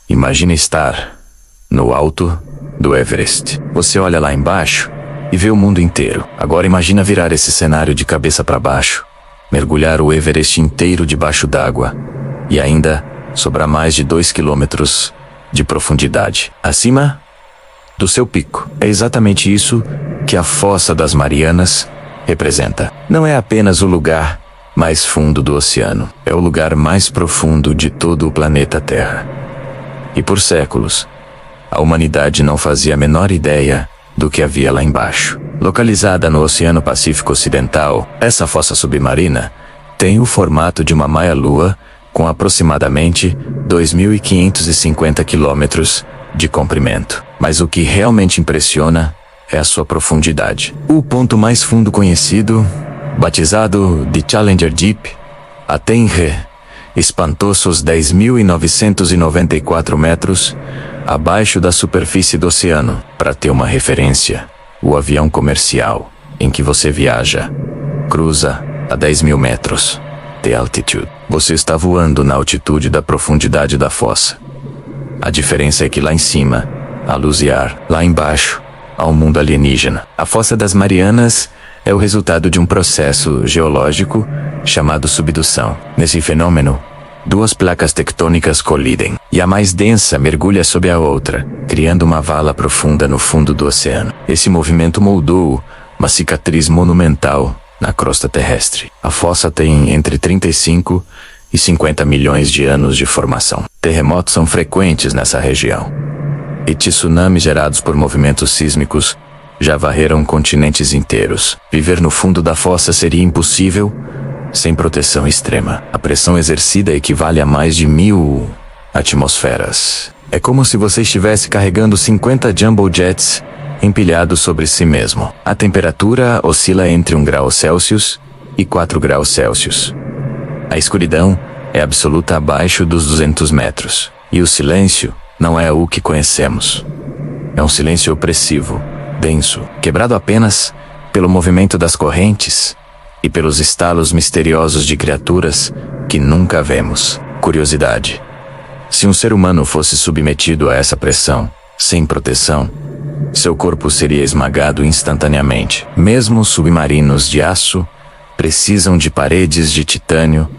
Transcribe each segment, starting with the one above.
Imagina estar no alto do Everest. Você olha lá embaixo e vê o mundo inteiro. Agora imagina virar esse cenário de cabeça para baixo, mergulhar o Everest inteiro debaixo d'água e ainda sobrar mais de 2 quilômetros de profundidade acima do seu pico. É exatamente isso que a Fossa das Marianas representa. Não é apenas o lugar mais fundo do oceano, é o lugar mais profundo de todo o planeta Terra. E por séculos, a humanidade não fazia a menor ideia do que havia lá embaixo. Localizada no Oceano Pacífico Ocidental, essa fossa submarina tem o formato de uma meia-lua com aproximadamente 2.550 quilômetros de comprimento. Mas o que realmente impressiona é a sua profundidade. O ponto mais fundo conhecido, batizado de Challenger Deep, atinge espantosos 10.994 metros abaixo da superfície do oceano. Para ter uma referência, o avião comercial em que você viaja cruza a 10.000 metros de altitude. Você está voando na altitude da profundidade da fossa. A diferença é que lá em cima há luz e ar, lá embaixo há um mundo alienígena. A Fossa das Marianas é o resultado de um processo geológico chamado subdução. Nesse fenômeno, duas placas tectônicas colidem, e a mais densa mergulha sob a outra, criando uma vala profunda no fundo do oceano. Esse movimento moldou uma cicatriz monumental na crosta terrestre. A fossa tem entre 35 e 50 milhões de anos de formação. Terremotos são frequentes nessa região, e tsunamis gerados por movimentos sísmicos já varreram continentes inteiros. Viver no fundo da fossa seria impossível sem proteção extrema. A pressão exercida equivale a mais de 1.000 atmosferas. É como se você estivesse carregando 50 jumbo jets empilhados sobre si mesmo. A temperatura oscila entre 1 grau Celsius e 4 graus Celsius. A escuridão é absoluta abaixo dos 200 metros. E o silêncio não é o que conhecemos. É um silêncio opressivo, denso, quebrado apenas pelo movimento das correntes e pelos estalos misteriosos de criaturas que nunca vemos. Curiosidade: se um ser humano fosse submetido a essa pressão, sem proteção, seu corpo seria esmagado instantaneamente. Mesmo submarinos de aço precisam de paredes de titânio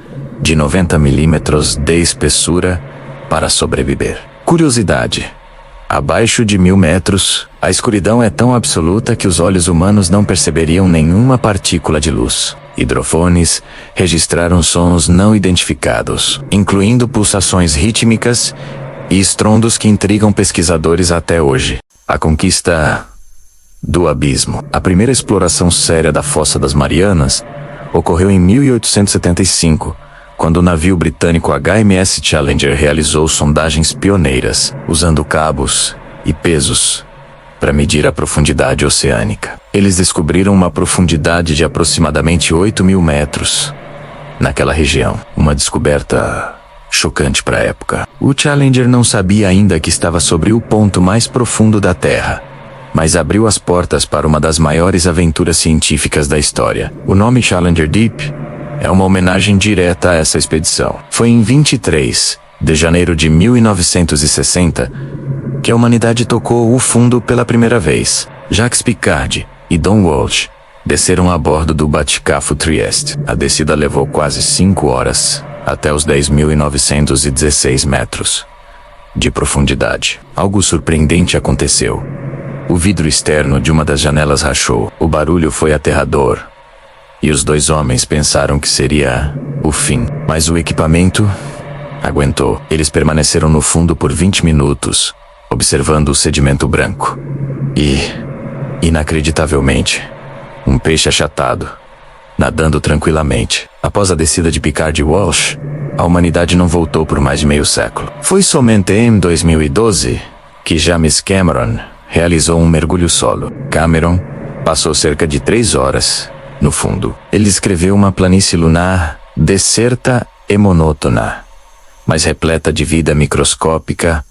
de 90 milímetros de espessura para sobreviver. Curiosidade: abaixo de 1.000 metros, a escuridão é tão absoluta que os olhos humanos não perceberiam nenhuma partícula de luz. Hidrofones registraram sons não identificados, incluindo pulsações rítmicas e estrondos que intrigam pesquisadores até hoje. A conquista do abismo. A primeira exploração séria da Fossa das Marianas ocorreu em 1875, quando o navio britânico HMS Challenger realizou sondagens pioneiras, usando cabos e pesos para medir a profundidade oceânica. Eles descobriram uma profundidade de aproximadamente 8.000 metros naquela região. Uma descoberta chocante para a época. O Challenger não sabia ainda que estava sobre o ponto mais profundo da Terra, mas abriu as portas para uma das maiores aventuras científicas da história. O nome Challenger Deep é uma homenagem direta a essa expedição. Foi em 23 de janeiro de 1960 que a humanidade tocou o fundo pela primeira vez. Jacques Piccard e Don Walsh desceram a bordo do Batiscafo Trieste. A descida levou quase 5 horas, até os 10.916 metros de profundidade. Algo surpreendente aconteceu. O vidro externo de uma das janelas rachou. O barulho foi aterrador, e os dois homens pensaram que seria o fim. Mas o equipamento aguentou. Eles permaneceram no fundo por 20 minutos, observando o sedimento branco. E, inacreditavelmente, um peixe achatado, nadando tranquilamente. Após a descida de Piccard e Walsh, a humanidade não voltou por mais de meio século. Foi somente em 2012 que James Cameron realizou um mergulho solo. Cameron passou cerca de 3 horas no fundo. Ele descreveu uma planície lunar deserta e monótona, mas repleta de vida microscópica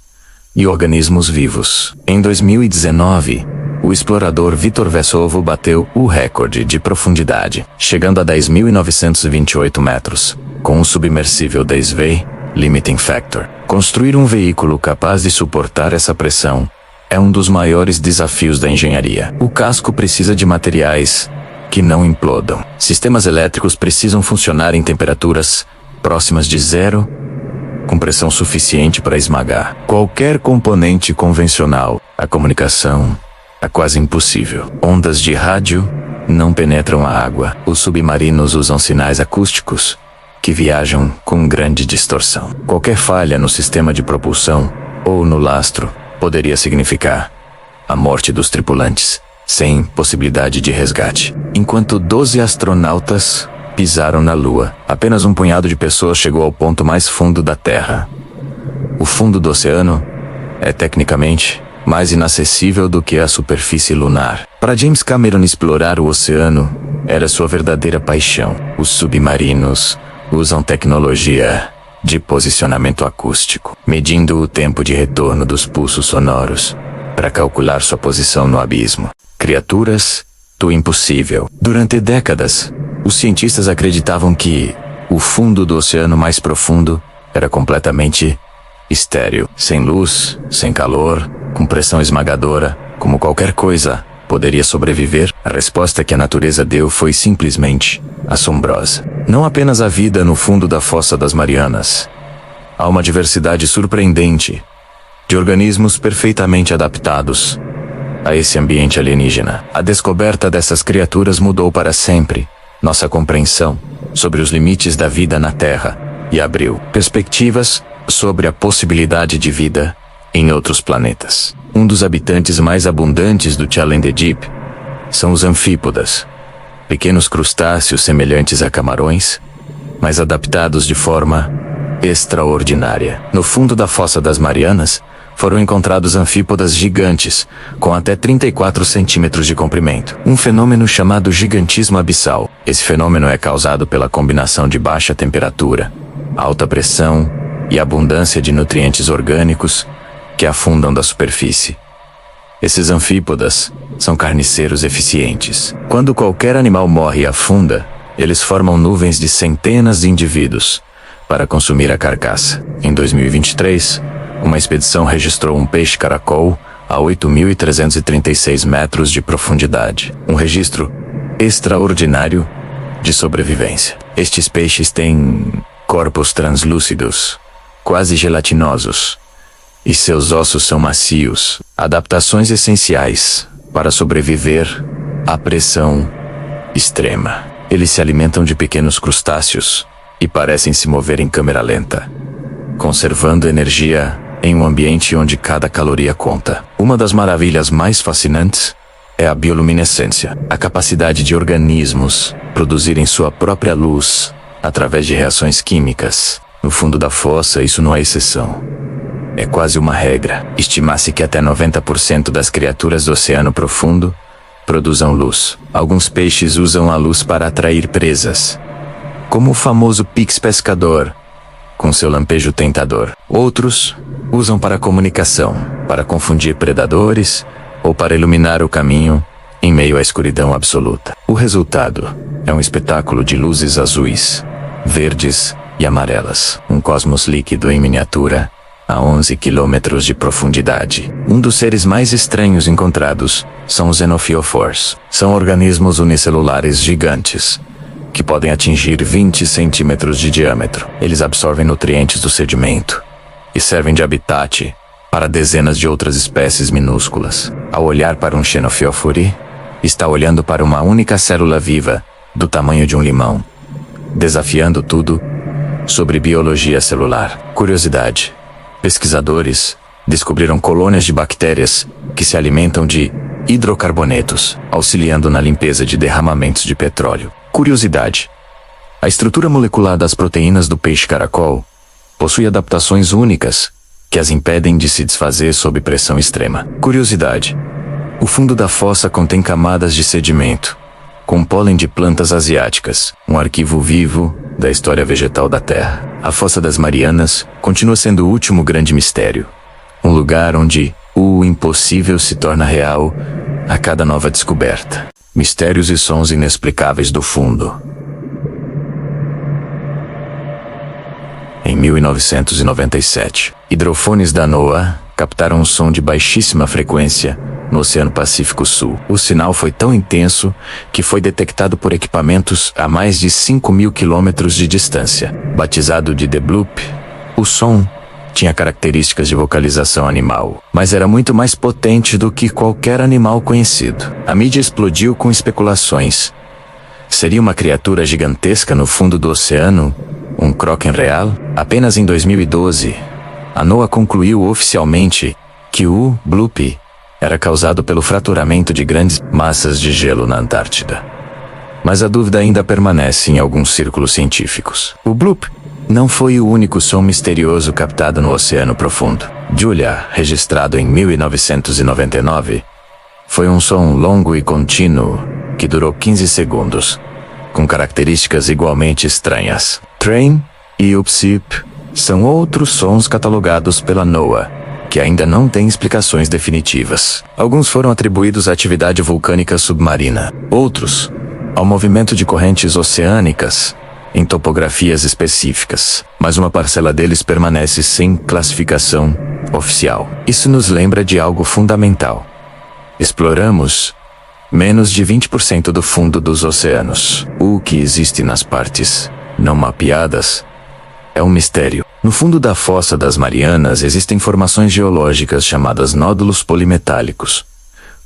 e organismos vivos. Em 2019, o explorador Vitor Vescovo bateu o recorde de profundidade, chegando a 10.928 metros, com o submersível Desvey, Limiting Factor. Construir um veículo capaz de suportar essa pressão é um dos maiores desafios da engenharia. O casco precisa de materiais que não implodam. Sistemas elétricos precisam funcionar em temperaturas próximas de zero, com pressão suficiente para esmagar qualquer componente convencional. A comunicação é quase impossível. Ondas de rádio não penetram a água. Os submarinos usam sinais acústicos que viajam com grande distorção. Qualquer falha no sistema de propulsão ou no lastro poderia significar a morte dos tripulantes, sem possibilidade de resgate. Enquanto 12 astronautas pisaram na Lua, apenas um punhado de pessoas chegou ao ponto mais fundo da Terra. O fundo do oceano é tecnicamente mais inacessível do que a superfície lunar. Para James Cameron, explorar o oceano era sua verdadeira paixão. Os submarinos usam tecnologia de posicionamento acústico, medindo o tempo de retorno dos pulsos sonoros para calcular sua posição no abismo. Criaturas do impossível. Durante décadas, os cientistas acreditavam que o fundo do oceano mais profundo era completamente estéril, sem luz, sem calor, com pressão esmagadora, como qualquer coisa poderia sobreviver. A resposta que a natureza deu foi simplesmente assombrosa. Não apenas a vida no fundo da Fossa das Marianas. Há uma diversidade surpreendente de organismos perfeitamente adaptados a esse ambiente alienígena. A descoberta dessas criaturas mudou para sempre nossa compreensão sobre os limites da vida na Terra e abriu perspectivas sobre a possibilidade de vida em outros planetas. Um dos habitantes mais abundantes do Challenger Deep são os anfípodas, pequenos crustáceos semelhantes a camarões, mas adaptados de forma extraordinária. No fundo da Fossa das Marianas, foram encontrados anfípodas gigantes, com até 34 centímetros de comprimento. Um fenômeno chamado gigantismo abissal. Esse fenômeno é causado pela combinação de baixa temperatura, alta pressão e abundância de nutrientes orgânicos que afundam da superfície. Esses anfípodas são carniceiros eficientes. Quando qualquer animal morre e afunda, eles formam nuvens de centenas de indivíduos para consumir a carcaça. Em 2023, uma expedição registrou um peixe-caracol a 8.336 metros de profundidade. Um registro extraordinário de sobrevivência. Estes peixes têm corpos translúcidos, quase gelatinosos, e seus ossos são macios. Adaptações essenciais para sobreviver à pressão extrema. Eles se alimentam de pequenos crustáceos e parecem se mover em câmera lenta, conservando energia em um ambiente onde cada caloria conta. Uma das maravilhas mais fascinantes é a bioluminescência, a capacidade de organismos produzirem sua própria luz através de reações químicas. No fundo da fossa, isso não é exceção. É quase uma regra. Estima-se que até 90% das criaturas do oceano profundo produzam luz. Alguns peixes usam a luz para atrair presas, como o famoso pix pescador, com seu lampejo tentador. Outros usam para comunicação, para confundir predadores ou para iluminar o caminho em meio à escuridão absoluta. O resultado é um espetáculo de luzes azuis, verdes e amarelas. Um cosmos líquido em miniatura a 11 quilômetros de profundidade. Um dos seres mais estranhos encontrados são os xenophiophores. São organismos unicelulares gigantes, que podem atingir 20 centímetros de diâmetro. Eles absorvem nutrientes do sedimento e servem de habitat para dezenas de outras espécies minúsculas. Ao olhar para um xenophiophore, está olhando para uma única célula viva do tamanho de um limão, desafiando tudo sobre biologia celular. Curiosidade: pesquisadores descobriram colônias de bactérias que se alimentam de hidrocarbonetos, auxiliando na limpeza de derramamentos de petróleo. Curiosidade: a estrutura molecular das proteínas do peixe-caracol possui adaptações únicas que as impedem de se desfazer sob pressão extrema. Curiosidade: o fundo da fossa contém camadas de sedimento, com pólen de plantas asiáticas, um arquivo vivo da história vegetal da Terra. A Fossa das Marianas continua sendo o último grande mistério, um lugar onde o impossível se torna real a cada nova descoberta. Mistérios e sons inexplicáveis do fundo. em 1997. Hidrofones da NOAA captaram um som de baixíssima frequência no Oceano Pacífico Sul. O sinal foi tão intenso que foi detectado por equipamentos a mais de 5.000 quilômetros de distância. Batizado de The Bloop, o som tinha características de vocalização animal, mas era muito mais potente do que qualquer animal conhecido. A mídia explodiu com especulações. Seria uma criatura gigantesca no fundo do oceano? Um Kraken real? Apenas em 2012, a NOAA concluiu oficialmente que o bloop era causado pelo fraturamento de grandes massas de gelo na Antártida. Mas a dúvida ainda permanece em alguns círculos científicos. O bloop não foi o único som misterioso captado no Oceano Profundo. Julia, registrado em 1999, foi um som longo e contínuo que durou 15 segundos, com características igualmente estranhas. Train e Upsip são outros sons catalogados pela NOAA, que ainda não têm explicações definitivas. Alguns foram atribuídos à atividade vulcânica submarina, outros ao movimento de correntes oceânicas em topografias específicas, mas uma parcela deles permanece sem classificação oficial. Isso nos lembra de algo fundamental. Exploramos menos de 20% do fundo dos oceanos. O que existe nas partes não mapeadas é um mistério. No fundo da fossa das Marianas existem formações geológicas chamadas nódulos polimetálicos,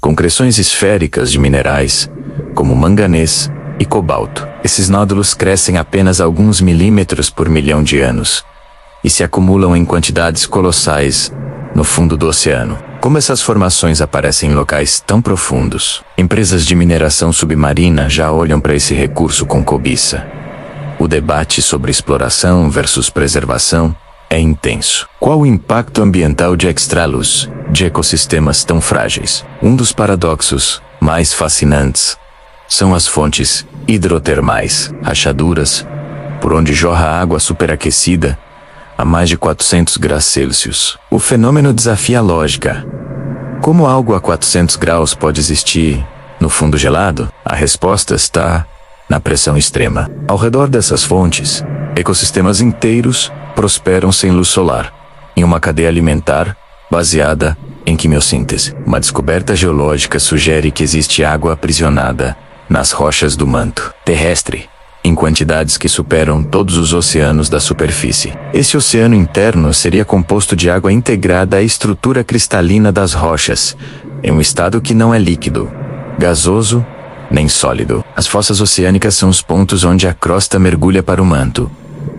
concreções esféricas de minerais, como manganês e cobalto. Esses nódulos crescem apenas alguns milímetros por milhão de anos e se acumulam em quantidades colossais no fundo do oceano. Como essas formações aparecem em locais tão profundos, empresas de mineração submarina já olham para esse recurso com cobiça. O debate sobre exploração versus preservação é intenso. Qual o impacto ambiental de extralos de ecossistemas tão frágeis? Um dos paradoxos mais fascinantes são as fontes hidrotermais, rachaduras, por onde jorra água superaquecida a mais de 400 graus Celsius. O fenômeno desafia a lógica. Como algo a 400 graus pode existir no fundo gelado? A resposta está na pressão extrema. Ao redor dessas fontes, ecossistemas inteiros prosperam sem luz solar, em uma cadeia alimentar baseada em quimiossíntese. Uma descoberta geológica sugere que existe água aprisionada nas rochas do manto terrestre, em quantidades que superam todos os oceanos da superfície. Esse oceano interno seria composto de água integrada à estrutura cristalina das rochas, em um estado que não é líquido, gasoso, nem sólido. As fossas oceânicas são os pontos onde a crosta mergulha para o manto,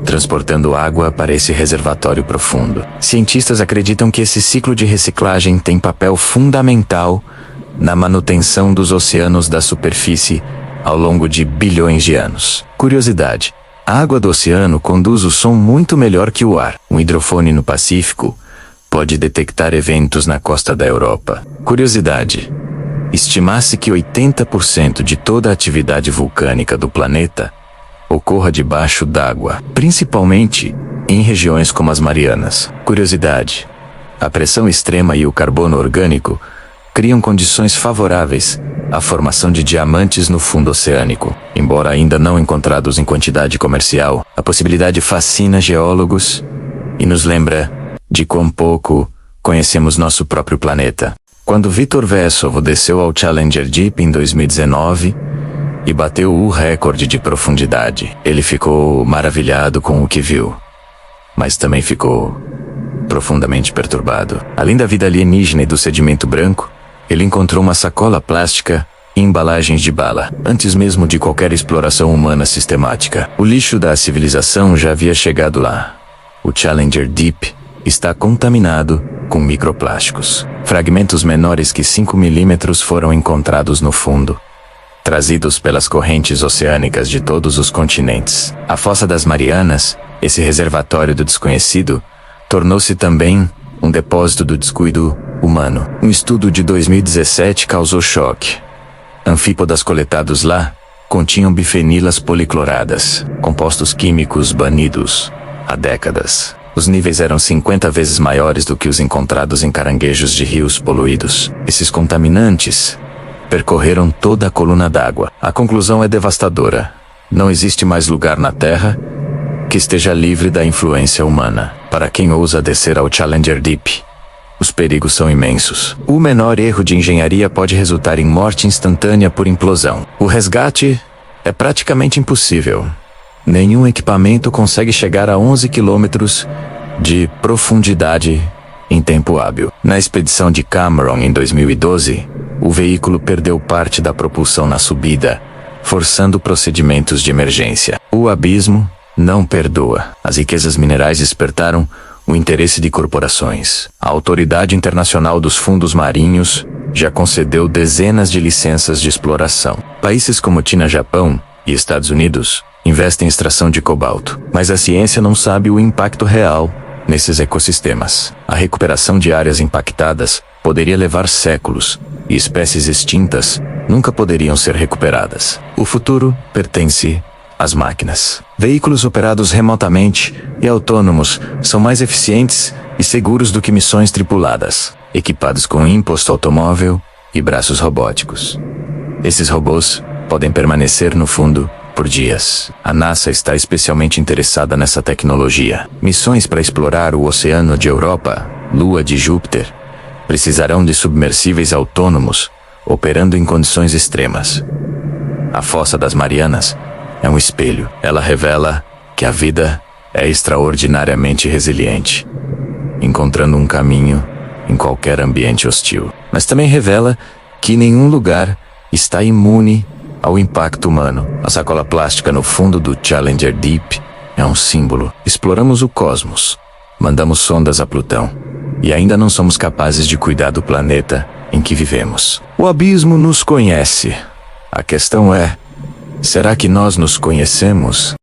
transportando água para esse reservatório profundo. Cientistas acreditam que esse ciclo de reciclagem tem papel fundamental na manutenção dos oceanos da superfície ao longo de bilhões de anos. Curiosidade: a água do oceano conduz o som muito melhor que o ar. Um hidrofone no Pacífico pode detectar eventos na costa da Europa. Curiosidade: estima-se que 80% de toda a atividade vulcânica do planeta ocorra debaixo d'água, principalmente em regiões como as Marianas. Curiosidade: a pressão extrema e o carbono orgânico criam condições favoráveis à formação de diamantes no fundo oceânico. Embora ainda não encontrados em quantidade comercial, a possibilidade fascina geólogos e nos lembra de quão pouco conhecemos nosso próprio planeta. Quando Viktor Vesov desceu ao Challenger Deep em 2019 e bateu o recorde de profundidade, ele ficou maravilhado com o que viu, mas também ficou profundamente perturbado. Além da vida alienígena e do sedimento branco, ele encontrou uma sacola plástica e embalagens de bala, antes mesmo de qualquer exploração humana sistemática. O lixo da civilização já havia chegado lá. O Challenger Deep está contaminado com microplásticos. Fragmentos menores que 5 milímetros foram encontrados no fundo, trazidos pelas correntes oceânicas de todos os continentes. A Fossa das Marianas, esse reservatório do desconhecido, tornou-se também um depósito do descuido humano. Um estudo de 2017 causou choque. Anfípodas coletados lá continham bifenilas policloradas, compostos químicos banidos há décadas. Os níveis eram 50 vezes maiores do que os encontrados em caranguejos de rios poluídos. Esses contaminantes percorreram toda a coluna d'água. A conclusão é devastadora. Não existe mais lugar na Terra que esteja livre da influência humana. Para quem ousa descer ao Challenger Deep, os perigos são imensos. O menor erro de engenharia pode resultar em morte instantânea por implosão. O resgate é praticamente impossível. Nenhum equipamento consegue chegar a 11 quilômetros de profundidade em tempo hábil. Na expedição de Cameron em 2012, o veículo perdeu parte da propulsão na subida, forçando procedimentos de emergência. O abismo não perdoa. As riquezas minerais despertaram o interesse de corporações. A Autoridade Internacional dos Fundos Marinhos já concedeu dezenas de licenças de exploração. Países como China, Japão e Estados Unidos investem em extração de cobalto, mas a ciência não sabe o impacto real nesses ecossistemas. A recuperação de áreas impactadas poderia levar séculos, e espécies extintas nunca poderiam ser recuperadas. O futuro pertence às máquinas. Veículos operados remotamente e autônomos são mais eficientes e seguros do que missões tripuladas, equipados com imposto automóvel e braços robóticos. Esses robôs podem permanecer no fundo por dias. A NASA está especialmente interessada nessa tecnologia. Missões para explorar o oceano de Europa, Lua de Júpiter, precisarão de submersíveis autônomos, operando em condições extremas. A Fossa das Marianas é um espelho. Ela revela que a vida é extraordinariamente resiliente, encontrando um caminho em qualquer ambiente hostil. Mas também revela que nenhum lugar está imune ao impacto humano. A sacola plástica no fundo do Challenger Deep é um símbolo. Exploramos o cosmos, mandamos sondas a Plutão, e ainda não somos capazes de cuidar do planeta em que vivemos. O abismo nos conhece. A questão é, será que nós nos conhecemos?